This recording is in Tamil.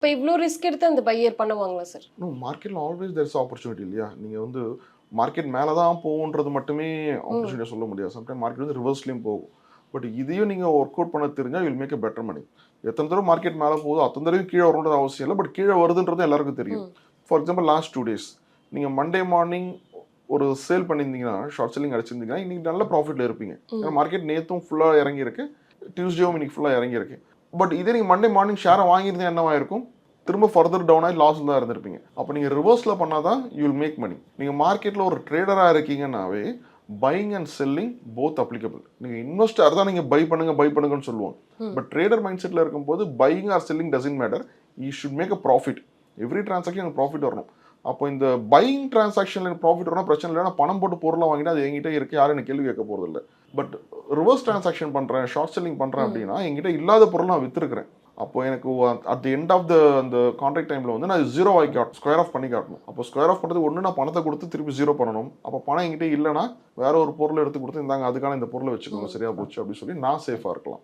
இப்ப இவ்ளோ ரிஸ்க் எடுத்து அந்த பையர் பண்ணுவாங்களா சார்? நோ மார்க்கெட்ல ஆல்வேஸ் தேர் இஸ் ஆப்பர்ச்சுனிட்டி இல்லையா? நீங்க வந்து மார்க்கெட் மேலே தான் போகுன்றது மட்டுமே ஆப்பர்ச்சுனிட்டியாக சொல்ல முடியாது. சம்டைம் மார்க்கெட் வந்து ரிவர்ஸ்லையும் போகும். பட் இதையும் நீங்கள் ஒர்க் அவுட் பண்ண தெரிஞ்சால் வில் மேக் எ பெட்டர் மணி. எத்தனை தடவை மார்க்கெட் மேலே போகுதோ அத்தனை தடவை கீழே வரணுன்றது அவசியம் இல்லை. பட் கீழே வருதுன்றது எல்லாருக்கும் தெரியும். ஃபார் எக்ஸாம்பிள் லாஸ்ட் 2 days நீங்கள் மண்டே மார்னிங் ஒரு சேல் பண்ணியிருந்தீங்கன்னா, ஷார்ட் செல்லிங் அடிச்சிருந்தீங்கன்னா இன்னைக்கு நல்ல ப்ராஃபிட்ல இருப்பீங்க. ஏன்னா மார்க்கெட் நேற்றும் ஃபுல்லாக இறங்கியிருக்கு, டியூஸ்டேவும் இன்னைக்கு ஃபுல்லாக இறங்கியிருக்கு. பட் இதே நீங்கள் மண்டே மார்னிங் ஷேரை வாங்கியிருந்தா என்னவா இருக்கும்? திரும்ப ஃபர்தர் டவுன் ஆகி லாஸ் தான் இருந்திருப்பீங்க. அப்போ நீங்கள் ரிவர்ஸில் பண்ணால் தான் யூ வில் மேக் மணி. நீங்கள் மார்க்கெட்டில் ஒரு ட்ரேடராக இருக்கீங்கன்னாவே buying and selling both applicable. நீங்கள் இன்வெஸ்டர் தான் நீங்கள் பை பண்ணுங்கன்னு சொல்லுவோம். பட் ட்ரேடர் மைண்ட் செட்டில் இருக்கும்போது buying or selling doesn't matter. You should make a profit. Every transaction எனக்கு ப்ராஃபிட் வரணும். அப்போ இந்த பையிங் டிரான்சாக்ஷனில் எனக்கு ப்ராஃபிட் வரணும் பிரச்சனை இல்லை. பணம் போட்டு பொருளை வாங்கிட்டு அது எங்கிட்ட இருக்கு, யாரும் எனக்கு கேள்வி கேட்க போகிறது இல்லை. பட் ரிவர்ஸ் டிரான்சாக்ஷன் பண்ணுறேன், ஷார்ட் செல்லிங் பண்ணுறேன் அப்படின்னா எங்கிட்ட இல்லாத பொருள் நான் விற்றுருக்கிறேன். அப்போ எனக்கு அட் தி எண்ட் ஆஃப் அந்த கான்ட்ராக்ட் டைமில் வந்து நான் ஜீரோ ஆகி ஸ்கொயர் ஆஃப் பண்ணி காட்டணும். அப்போ ஸ்கொயர் ஆஃப் பண்ணுறது ஒன்று நான் பணத்தை கொடுத்து திருப்பி ஜீரோ பண்ணணும். அப்போ பணம் என்கிட்ட இல்லைன்னா வேற ஒரு பொருளை எடுத்து கொடுத்து இந்தாங்க அதுக்கான இந்த பொருளை வச்சுக்கோங்க சரியா போச்சு அப்படின்னு சொல்லி நான் சேஃபாக இருக்கலாம்.